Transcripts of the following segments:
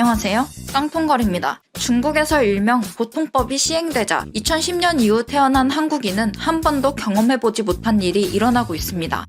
안녕하세요. 깡통걸입니다. 중국에서 일명 보통법이 시행되자 2010년 이후 태어난 한국인은 한 번도 경험해보지 못한 일이 일어나고 있습니다.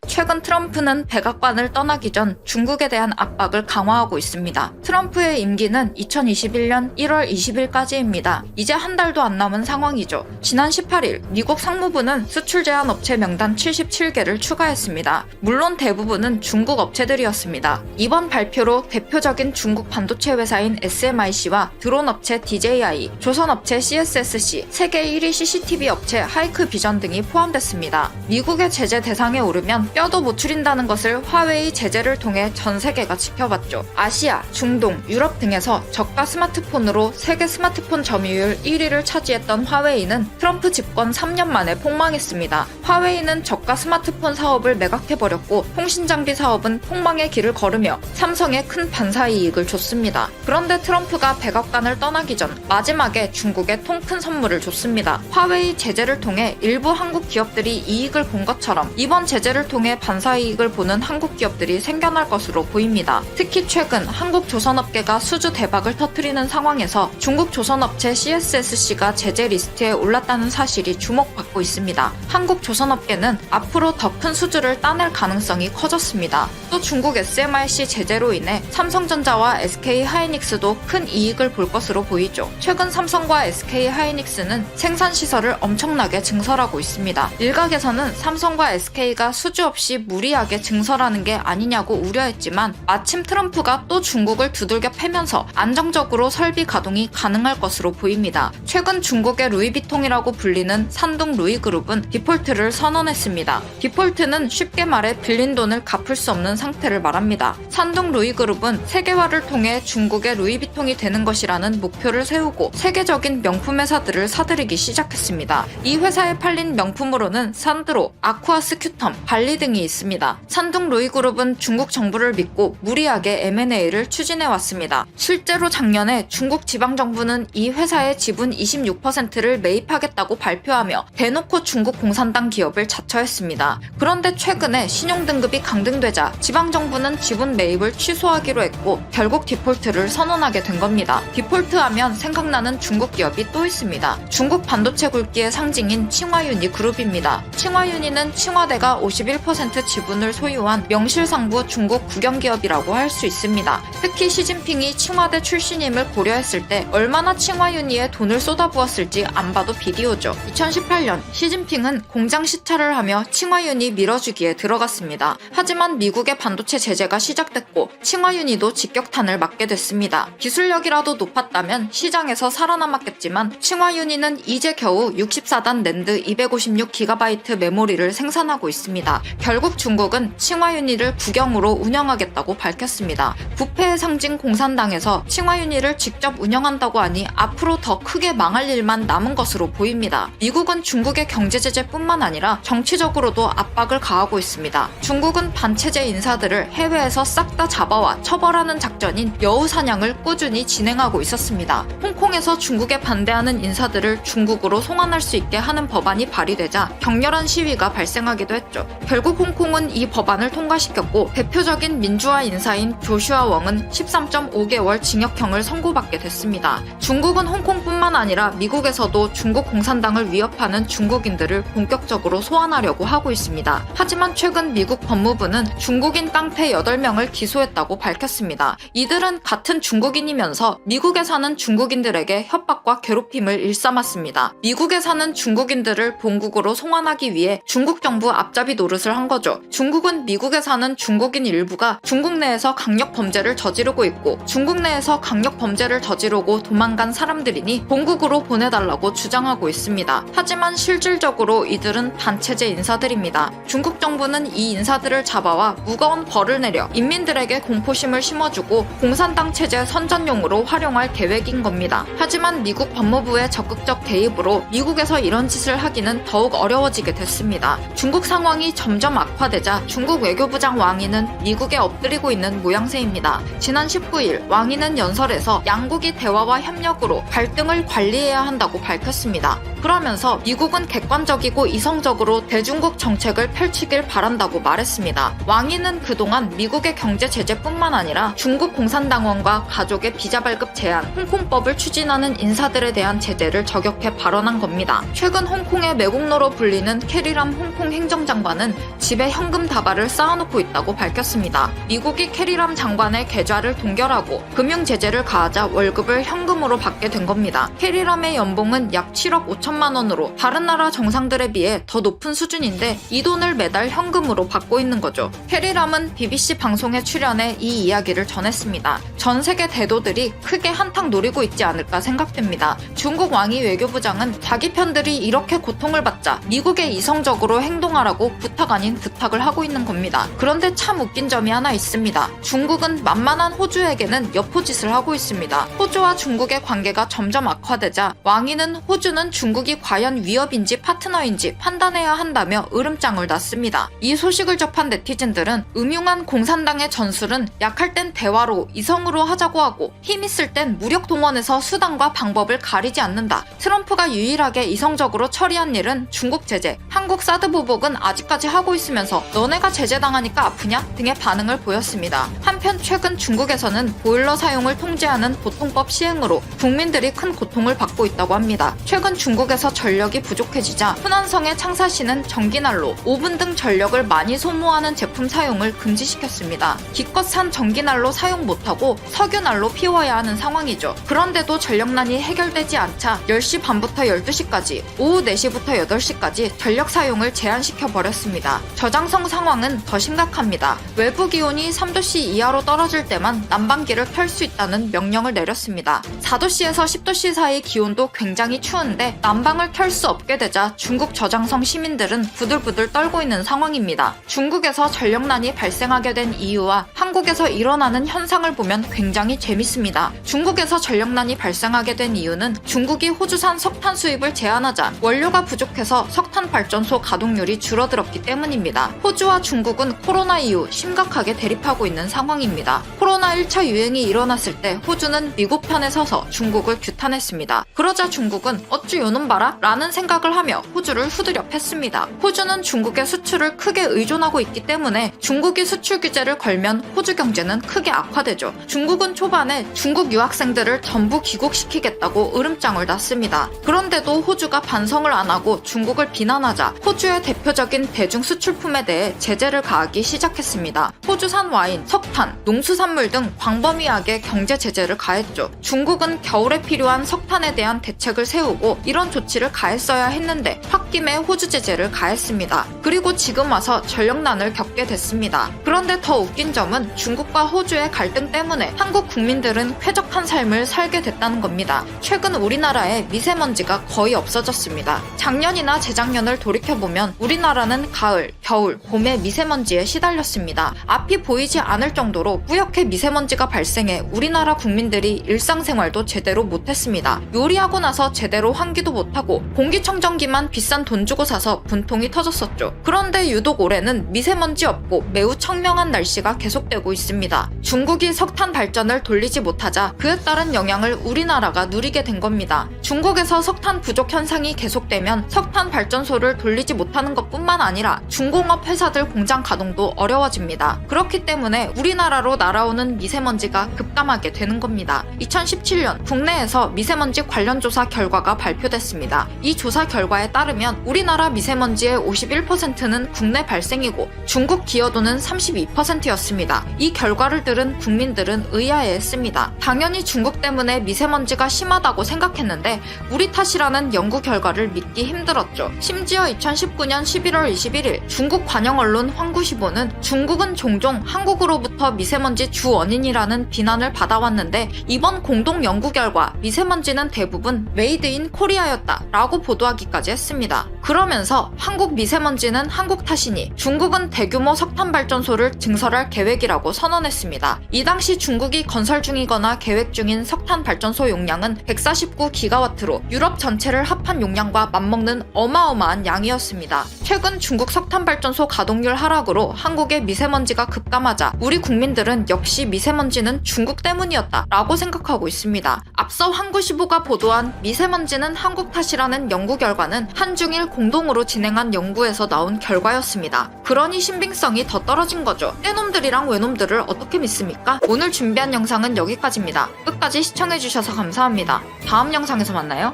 최근 트럼프는 백악관을 떠나기 전 중국에 대한 압박을 강화하고 있습니다. 트럼프의 임기는 2021년 1월 20일까지입니다. 이제 한 달도 안 남은 상황이죠. 지난 18일 미국 상무부는 수출 제한 업체 명단 77개를 추가했습니다. 물론 대부분은 중국 업체들이었습니다. 이번 발표로 대표적인 중국 반도체 회사인 SMIC와 드론 업체 DJI, 조선 업체 CSSC, 세계 1위 CCTV 업체 하이크비전 등이 포함됐습니다. 미국의 제재 대상에 오르면 뼈도 못 추린다는 것을 화웨이 제재를 통해 전 세계가 지켜봤죠. 아시아, 중동, 유럽 등에서 저가 스마트폰으로 세계 스마트폰 점유율 1위를 차지했던 화웨이는 트럼프 집권 3년 만에 폭망했습니다. 화웨이는 저가 스마트폰 사업을 매각해버렸고 통신장비 사업은 폭망의 길을 걸으며 삼성에 큰 반사이익을 줬습니다. 그런데 트럼프가 백악관을 떠나기 전 마지막에 중국에 통큰 선물을 줬습니다. 화웨이 제재를 통해 일부 한국 기업들이 이익을 본 것처럼 이번 제재를 통해 반사이익을 보는 한국 기업들이 생겨날 것으로 보입니다. 특히 최근 한국 조선업계가 수주 대박을 터뜨리는 상황에서 중국 조선업체 CSSC가 제재 리스트에 올랐다는 사실이 주목받고 있습니다. 한국 조선업계는 앞으로 더 큰 수주를 따낼 가능성이 커졌습니다. 또 중국 SMIC 제재로 인해 삼성전자와 SK하이닉스도 큰 이익을 볼 것으로 보이죠. 최근 삼성과 SK하이닉스는 생산시설을 엄청나게 증설하고 있습니다. 일각에서는 삼성과 SK가 수주 없이 무리하게 증설하는 게 아니냐고 우려했지만 마침 트럼프가 또 중국을 두들겨 패면서 안정적으로 설비 가동이 가능할 것으로 보입니다. 최근 중국의 루이비통이라고 불리는 산둥 루이그룹은 디폴트를 선언했습니다. 디폴트는 쉽게 말해 빌린 돈을 갚을 수 없는 상태를 말합니다. 산둥 루이그룹은 세계화를 통해 중국의 루이비통이 되는 것이라는 목표를 세우고 세계적인 명품 회사들을 사들이기 시작했습니다. 이 회사에 팔린 명품으로는 산드로, 아쿠아스 큐텀, 발리 등이 있습니다. 산둥 루이그룹은 중국 정부를 믿고 무리하게 M&A를 추진해왔습니다. 실제로 작년에 중국 지방정부는 이 회사의 지분 26%를 매입하겠다고 발표하며 대놓고 중국 공산당 기업을 자처했습니다. 그런데 최근에 신용등급이 강등되자 지방정부는 지분 매입을 취소하기로 했고 결국 디폴트를 선언하게 된 겁니다. 디폴트하면 생각나는 중국 기업이 또 있습니다. 중국 반도체 굵기의 상징인 칭화유니 그룹입니다. 칭화유니는 칭화대가 51% 지분을 소유한 명실상부 중국 국영기업이라고 할 수 있습니다. 특히 시진핑이 칭화대 출신임을 고려했을 때 얼마나 칭화유니에 돈을 쏟아부었을지 안 봐도 비디오죠. 2018년 시진핑은 공장 시찰을 하며 칭화유니 밀어주기에 들어갔습니다. 하지만 미국의 반도체 제재가 시작됐고 칭화유니도 직격탄을 맞게 됐습니다. 기술력이라도 높았다면 시장에서 살아남았겠지만 칭화유니는 이제 겨우 64단 낸드 256GB 메모리를 생산하고 있습니다. 결국 중국은 칭화유니를 국영으로 운영하겠다고 밝혔습니다. 부패의 상징 공산당에서 칭화유니를 직접 운영한다고 하니 앞으로 더 크게 망할 일만 남은 것으로 보입니다. 미국은 중국의 경제제재뿐만 아니라 정치적으로도 압박을 가하고 있습니다. 중국은 반체제 인사들을 해외에서 싹 다 잡아와 처벌하는 작전인 여우사냥을 꾸준히 진행하고 있었습니다. 홍콩에서 중국에 반대하는 인사들을 중국으로 송환할 수 있게 하는 법안이 발의되자 격렬한 시위가 발생하기도 했죠. 결국 홍콩은 이 법안을 통과시켰고 대표적인 민주화 인사인 조슈아 웡은 13.5개월 징역형을 선고받게 됐습니다. 중국은 홍콩뿐만 아니라 미국에서도 중국 공산당을 위협하는 중국인들을 본격적으로 소환하려고 하고 있습니다. 하지만 최근 미국 법무부는 중국인 깡패 8명을 기소했다고 밝혔습니다. 이들은 같은 중국인이면서 미국에 사는 중국인들에게 협박과 괴롭힘을 일삼았습니다. 미국에 사는 중국인들을 본국으로 송환하기 위해 중국 정부 앞잡이 노릇을 한 거죠. 중국은 미국에 사는 중국인 일부가 중국 내에서 강력 범죄를 저지르고 있고 중국 내에서 강력 범죄를 저지르고 도망간 사람들이니 본국으로 보내달라고 주장하고 있습니다. 하지만 실질적으로 이들은 반체제 인사들입니다. 중국 정부는 이 인사들을 잡아와 무거운 벌을 내려 인민들에게 공포심을 심어주고 공산당 체제 선전용으로 활용할 계획인 겁니다. 하지만 미국 법무부의 적극적 개입으로 미국에서 이런 짓을 하기는 더욱 어려워지게 됐습니다. 중국 상황이 점점 악화되자 중국 외교부장 왕이는 미국에 엎드리고 있는 모양새입니다. 지난 19일 왕이는 연설에서 양국이 대화와 협력으로 갈등을 관리해야 한다고 밝혔습니다. 그러면서 미국은 객관적이고 이성적으로 대중국 정책을 펼치길 바란다고 말했습니다. 왕위는 그동안 미국의 경제 제재뿐만 아니라 중국 공산당원과 가족의 비자 발급 제한, 홍콩법을 추진하는 인사들에 대한 제재를 저격해 발언한 겁니다. 최근 홍콩의 매국노로 불리는 캐리람 홍콩 행정장관은 집에 현금 다발을 쌓아놓고 있다고 밝혔습니다. 미국이 캐리람 장관의 계좌를 동결하고 금융 제재를 가하자 월급을 현금으로 받게 된 겁니다. 캐리람의 연봉은 약 7억 5천만 원으로 다른 나라 정상들에 비해 더 높은 수준인데 이 돈을 매달 현금으로 받고 있는 거죠. 캐리람은 BBC 방송에 출연해 이 이야기를 전했습니다. 전 세계 대도들이 크게 한탕 노리고 있지 않을까 생각됩니다. 중국 왕위 외교부장은 자기 편들이 이렇게 고통을 받자 미국에 이성적으로 행동하라고 부탁 아닌 부탁을 하고 있는 겁니다. 그런데 참 웃긴 점이 하나 있습니다. 중국은 만만한 호주에게는 여포짓을 하고 있습니다. 호주와 중국의 관계가 점점 악화되자 왕위는 호주는 중국이 과연 위협인지 파트너인지 판단해야 한다며 으름장을 놨습니다. 이 소식을 접한 네티즌들은 음흉한 공산당의 전술은 약할 땐 대화로 이성으로 하자고 하고 힘 있을 땐 무력 동원해서 수단과 방법을 가리지 않는다. 트럼프가 유일하게 이성적으로 처리한 일은 중국 제재, 한국 사드 보복은 아직까지 하고 있으면서 너네가 제재당하니까 아프냐? 등의 반응을 보였습니다. 한편 최근 중국에서는 보일러 사용을 통제하는 보통법 시행으로 국민들이 큰 고통을 받고 있다고 합니다. 최근 중국에서 전력이 부족해지자 후난성의 창사시는 전기난로, 오븐 등 전력을 많이 소모하는 제품 사용을 금지시켰습니다. 기껏 산 전기난로 사용 못하고 석유난로 피워야 하는 상황이죠. 그런데도 전력난이 해결되지 않자 10시 반부터 12시까지, 오후 4시부터 8시까지 전력 사용을 제한시켜버렸습니다. 저장성 상황은 더 심각합니다. 외부 기온이 3도씨 이하로 떨어질 때만 난방기를 켤 수 있다는 명령을 내렸습니다. 4도씨에서 10도씨 사이 기온도 굉장히 추운데 난방을 켤 수 없게 되자 중국 저장성 시민들은 부들부들 떨고 있는 상황입니다. 중국에서 전력난이 발생하게 된 이유와 한국에서 일어나는 현상을 보면 굉장히 재밌습니다. 중국에서 전력난이 발생하게 된 이유는 중국이 호주산 석탄 수입을 제한하자 원료가 부족해서 석탄 발전소 가동률이 줄어들었기 때문입니다. 호주와 중국은 코로나 이후 심각하게 대립하고 있는 상황입니다. 코로나 1차 유행이 일어났을 때 호주는 미국 편에 서서 중국을 규탄했습니다. 그러자 중국은 어쭈 요놈 봐라? 라는 생각을 하며 호주를 후드려 팼습니다. 호주는 중국의 수출을 크게 의존하고 있기 때문에 중국이 수출 규제를 걸면 호주 경제는 크게 악화되죠. 중국은 초반에 중국 유학생들을 전부 귀국시키겠다고 으름장을 놨습니다. 그런데도 호주가 반성을 안 하고 중국을 비난하자 호주의 대표적인 대중 수출품에 대해 제재를 가하기 시작했습니다. 호주산 와인, 석탄, 농수산물 등 광범위하게 경제 제재를 가했죠. 중국은 겨울에 필요한 석탄에 대한 대책을 세우고 이런 조치를 가했어야 했는데 홧김에 호주 제재를 가했습니다. 그리고 지금 와서 전력난을 겪게 됐습니다. 그런데 더 웃긴 점은 중국과 호주의 갈등 때문에 한국 국민들은 쾌적한 삶을 살게 됐다는 겁니다. 최근 우리나라에 미세먼지가 거의 없어졌습니다. 작년이나 재작년을 돌이켜보면 우리나라는 가을, 겨울, 봄에 미세먼지에 시달렸습니다. 앞이 보이지 않을 정도로 뿌옇게 미세먼지가 발생해 우리나라 국민들이 일상생활도 제대로 못했습니다. 요리하고 나서 제대로 환기도 못하고 공기청정기만 비싼 돈 주고 사서 분통이 터졌었죠. 그런데 유독 올해는 미세먼지 없고 매우 청명한 날씨가 계속되고 있습니다. 중국이 석탄 발전을 돌리지 못하자 그에 따른 영향을 우리나라가 누리게 된 겁니다. 중국에서 석탄 부족 현상이 계속되면 석탄 발전소를 돌리지 못하는 것뿐만 아니라 중공업 회사들 공장 가동도 어려워집니다. 그렇기 때문에 우리나라로 날아오는 미세먼지가 급감하게 되는 겁니다. 2017년 국내에서 미세먼지 관련 조사 결과가 발표됐습니다. 이 조사 결과에 따르면 우리나라 미세먼지의 51%는 국내 발생이고 중국 기여도는 32%였습니다. 이 결과를 들은 국민들은 의아해했습니다. 당연히 중국 때문에 미세먼지가 심하다고 생각했는데 우리 탓이라는 연구 결과를 믿기 힘들었죠. 심지어 2019년 11월 21일 중국 관영 언론 황구시보는 중국은 종종 한국으로부터 미세먼지 주 원인이라는 비난을 받아왔는데 이번 공동 연구 결과 미세먼지는 대부분 메이드 인 코리아였다 라고 보도하기까지 했습니다. 그러면서 한국 미세먼지는 한국 탓이니 중국은 대규모 석탄 발전소를 증설할 계획이라고 선언했습니다. 이 당시 중국이 건설 중이거나 계획 중인 석탄 발전소 용량은 149기가와트로 유럽 전체를 합한 용량과 맞먹는 어마어마한 양이었습니다. 최근 중국 석탄 발전소 가동률 하락으로 한국의 미세먼지가 급감하자 우리 국민들은 역시 미세먼지는 중국 때문이었다 라고 생각하고 있습니다. 앞서 한국시보가 보도한 미세먼지는 한국 탓이라는 연구 결과는 한중일 공동으로 진행한 연구에서 나온 결과였습니다. 그러니 신빙성이 더 떨어진 거죠. 떼놈들이랑 외놈들을 어떻게 믿습니까? 오늘 준비한 영상은 여기까지입니다. 끝까지 시청해주셔서 감사합니다. 다음 영상에서 만나요.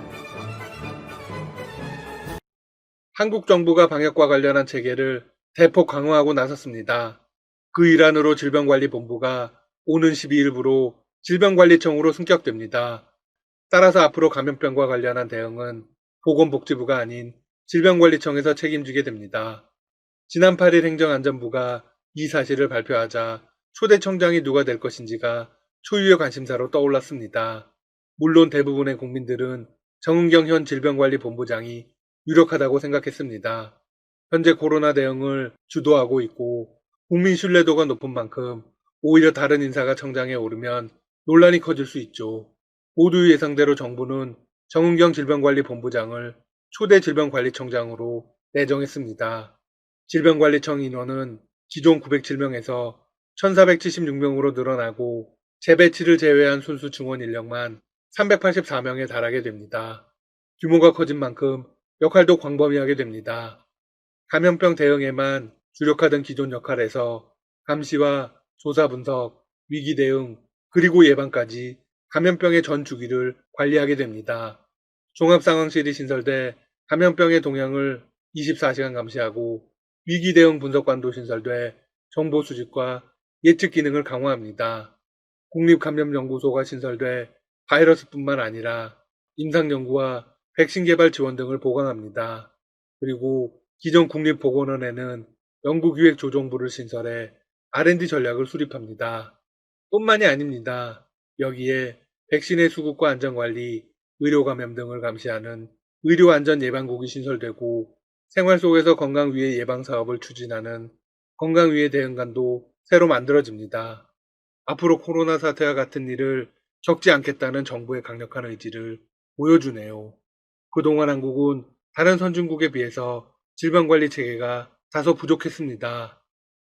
한국 정부가 방역과 관련한 체계를 대폭 강화하고 나섰습니다. 그 일환으로 질병관리본부가 오는 12일부로 질병관리청으로 승격됩니다. 따라서 앞으로 감염병과 관련한 대응은 보건복지부가 아닌 질병관리청에서 책임지게 됩니다. 지난 8일 행정안전부가 이 사실을 발표하자 초대청장이 누가 될 것인지가 초유의 관심사로 떠올랐습니다. 물론 대부분의 국민들은 정은경 현 질병관리본부장이 유력하다고 생각했습니다. 현재 코로나 대응을 주도하고 있고 국민 신뢰도가 높은 만큼 오히려 다른 인사가 청장에 오르면 논란이 커질 수 있죠. 모두 예상대로 정부는 정은경 질병관리본부장을 초대 질병관리청장으로 내정했습니다. 질병관리청 인원은 기존 907명에서 1476명으로 늘어나고 재배치를 제외한 순수 증원 인력만 384명에 달하게 됩니다. 규모가 커진 만큼 역할도 광범위하게 됩니다. 감염병 대응에만 주력하던 기존 역할에서 감시와 조사 분석, 위기 대응, 그리고 예방까지 감염병의 전 주기를 관리하게 됩니다. 종합상황실이 신설돼 감염병의 동향을 24시간 감시하고 위기 대응 분석관도 신설돼 정보 수집과 예측 기능을 강화합니다. 국립감염연구소가 신설돼 바이러스뿐만 아니라 임상연구와 백신 개발 지원 등을 보강합니다. 그리고 기존 국립보건원에는 연구기획조정부를 신설해 R&D 전략을 수립합니다. 뿐만이 아닙니다. 여기에 백신의 수급과 안전관리, 의료감염 등을 감시하는 의료안전예방국이 신설되고 생활 속에서 건강위해 예방사업을 추진하는 건강위해 대응관도 새로 만들어집니다. 앞으로 코로나 사태와 같은 일을 겪지 않겠다는 정부의 강력한 의지를 보여주네요. 그동안 한국은 다른 선진국에 비해서 질병관리 체계가 다소 부족했습니다.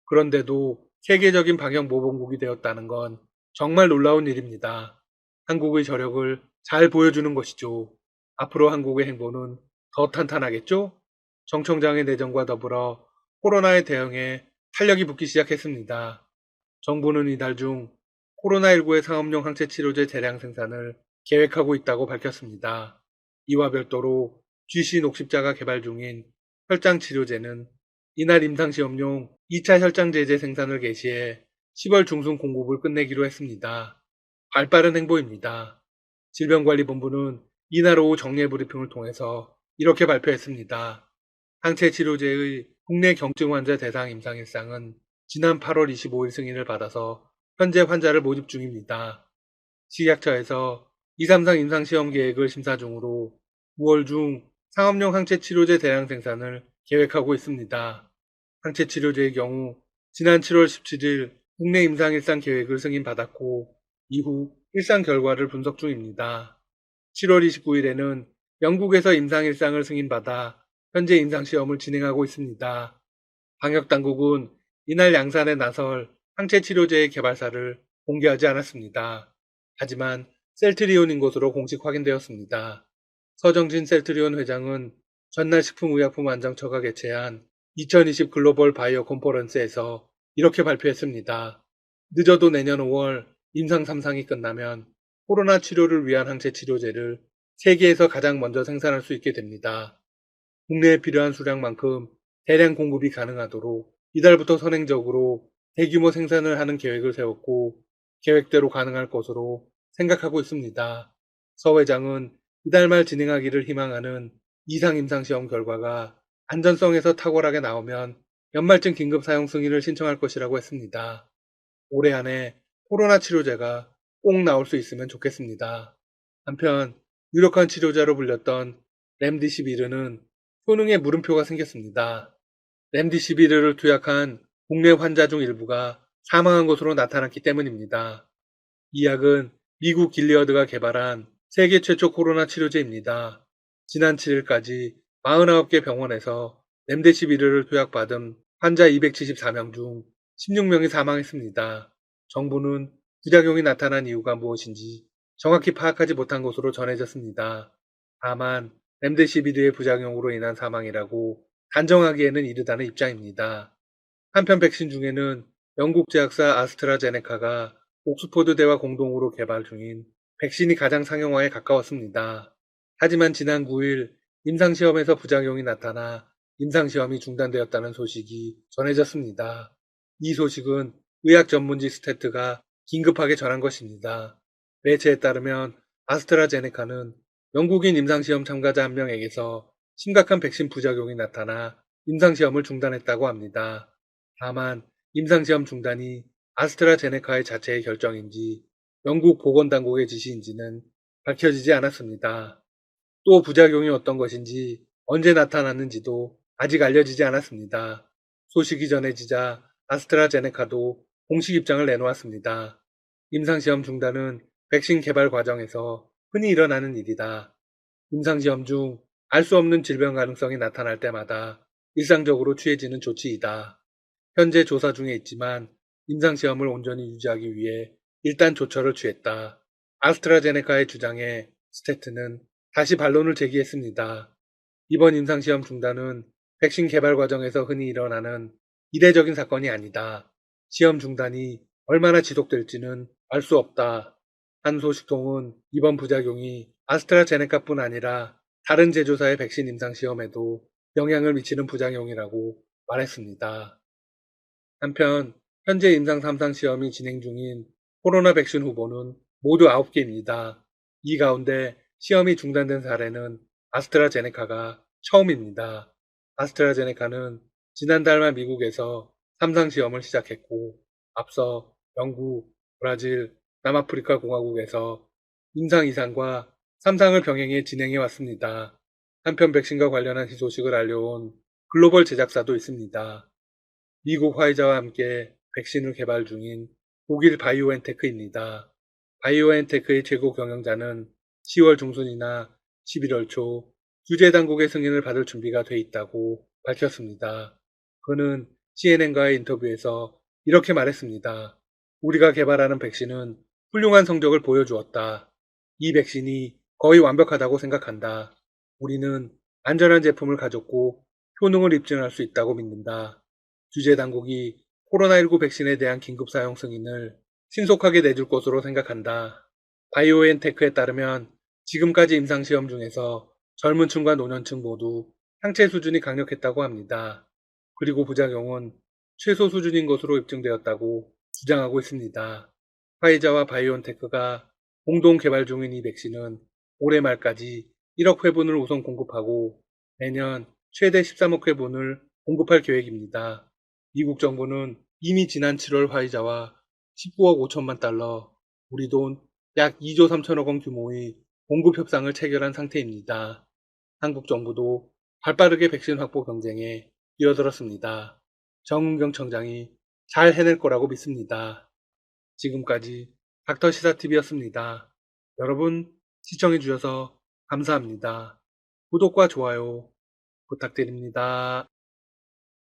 그런데도 세계적인 방역모범국이 되었다는 건 정말 놀라운 일입니다. 한국의 저력을 잘 보여주는 것이죠. 앞으로 한국의 행보는 더 탄탄하겠죠? 정 청장의 내정과 더불어 코로나에 대응해 탄력이 붙기 시작했습니다. 정부는 이달 중 코로나19의 상업용 항체 치료제 대량 생산을 계획하고 있다고 밝혔습니다. 이와 별도로 GC 녹십자가 개발 중인 혈장 치료제는 이날 임상시험용 2차 혈장제제 생산을 개시해 10월 중순 공급을 끝내기로 했습니다. 발빠른 행보입니다. 질병관리본부는 이날 오후 정례 브리핑을 통해서 이렇게 발표했습니다. 항체 치료제의 국내 경증 환자 대상 임상 일상은 지난 8월 25일 승인을 받아서 현재 환자를 모집 중입니다. 식약처에서 233 임상시험 계획을 심사 중으로 9월 중 상업용 항체 치료제 대량 생산을 계획하고 있습니다. 항체 치료제의 경우 지난 7월 17일 국내 임상 일상 계획을 승인받았고 이후 일상 결과를 분석 중입니다. 7월 29일에는 영국에서 임상 일상을 승인받아 현재 임상시험을 진행하고 있습니다. 방역당국은 이날 양산에 나설 항체 치료제의 개발사를 공개하지 않았습니다. 하지만 셀트리온인 것으로 공식 확인되었습니다. 서정진 셀트리온 회장은 전날 식품의약품안정처가 개최한 2020 글로벌 바이오 컨퍼런스에서 이렇게 발표했습니다. 늦어도 내년 5월 임상 3상이 끝나면 코로나 치료를 위한 항체 치료제를 세계에서 가장 먼저 생산할 수 있게 됩니다. 국내에 필요한 수량만큼 대량 공급이 가능하도록 이달부터 선행적으로 대규모 생산을 하는 계획을 세웠고 계획대로 가능할 것으로 생각하고 있습니다. 서 회장은 이달 말 진행하기를 희망하는 이상 임상시험 결과가 안전성에서 탁월하게 나오면 연말쯤 긴급 사용 승인을 신청할 것이라고 했습니다. 올해 안에 코로나 치료제가 꼭 나올 수 있으면 좋겠습니다. 한편 유력한 치료제로 불렸던 렘디시비르는 효능에 물음표가 생겼습니다. 렘디시비르를 투약한 국내 환자 중 일부가 사망한 것으로 나타났기 때문입니다. 이 약은 미국 길리어드가 개발한 세계 최초 코로나 치료제입니다. 지난 7일까지 49개 병원에서 렘데시비르를 투약받은 환자 274명 중 16명이 사망했습니다. 정부는 부작용이 나타난 이유가 무엇인지 정확히 파악하지 못한 것으로 전해졌습니다. 다만 렘데시비르의 부작용으로 인한 사망이라고 단정하기에는 이르다는 입장입니다. 한편 백신 중에는 영국 제약사 아스트라제네카가 옥스포드대와 공동으로 개발 중인 백신이 가장 상용화에 가까웠습니다. 하지만 지난 9일 임상시험에서 부작용이 나타나 임상시험이 중단되었다는 소식이 전해졌습니다. 이 소식은 의학 전문지 스태트가 긴급하게 전한 것입니다. 매체에 따르면 아스트라제네카는 영국인 임상시험 참가자 한 명에게서 심각한 백신 부작용이 나타나 임상시험을 중단했다고 합니다. 다만 임상시험 중단이 아스트라제네카의 자체의 결정인지 영국 보건당국의 지시인지는 밝혀지지 않았습니다. 또 부작용이 어떤 것인지 언제 나타났는지도 아직 알려지지 않았습니다. 소식이 전해지자 아스트라제네카도 공식 입장을 내놓았습니다. 임상시험 중단은 백신 개발 과정에서 흔히 일어나는 일이다. 임상시험 중 알 수 없는 질병 가능성이 나타날 때마다 일상적으로 취해지는 조치이다. 현재 조사 중에 있지만 임상시험을 온전히 유지하기 위해 일단 조처를 취했다. 아스트라제네카의 주장에 스태트는 다시 반론을 제기했습니다. 이번 임상시험 중단은 백신 개발 과정에서 흔히 일어나는 이례적인 사건이 아니다. 시험 중단이 얼마나 지속될지는 알 수 없다. 한 소식통은 이번 부작용이 아스트라제네카뿐 아니라 다른 제조사의 백신 임상시험에도 영향을 미치는 부작용이라고 말했습니다. 한편 현재 임상 3상 시험이 진행 중인 코로나 백신 후보는 모두 9개입니다. 이 가운데 시험이 중단된 사례는 아스트라제네카가 처음입니다. 아스트라제네카는 지난달 말 미국에서 3상 시험을 시작했고 앞서 영국, 브라질, 남아프리카 공화국에서 임상 2상과 3상을 병행해 진행해 왔습니다. 한편 백신과 관련한 희소식을 알려온 글로벌 제작사도 있습니다. 미국 화이자와 함께 백신을 개발 중인 독일 바이오엔테크입니다. 바이오엔테크의 최고 경영자는 10월 중순이나 11월 초 규제 당국의 승인을 받을 준비가 돼 있다고 밝혔습니다. 그는 CNN과의 인터뷰에서 이렇게 말했습니다. 우리가 개발하는 백신은 훌륭한 성적을 보여주었다. 이 백신이 거의 완벽하다고 생각한다. 우리는 안전한 제품을 가졌고 효능을 입증할 수 있다고 믿는다. 규제 당국이 코로나19 백신에 대한 긴급 사용 승인을 신속하게 내줄 것으로 생각한다. 바이오엔테크에 따르면 지금까지 임상시험 중에서 젊은 층과 노년층 모두 항체 수준이 강력했다고 합니다. 그리고 부작용은 최소 수준인 것으로 입증되었다고 주장하고 있습니다. 화이자와 바이오엔테크가 공동 개발 중인 이 백신은 올해 말까지 1억 회분을 우선 공급하고 내년 최대 13억 회분을 공급할 계획입니다. 미국 정부는 이미 지난 7월 화이자와 19억 5천만 달러, 우리 돈 약 2조 3천억 원 규모의 공급 협상을 체결한 상태입니다. 한국 정부도 발빠르게 백신 확보 경쟁에 뛰어들었습니다. 정은경 청장이 잘 해낼 거라고 믿습니다. 지금까지 닥터시사TV였습니다. 여러분 시청해주셔서 감사합니다. 구독과 좋아요 부탁드립니다.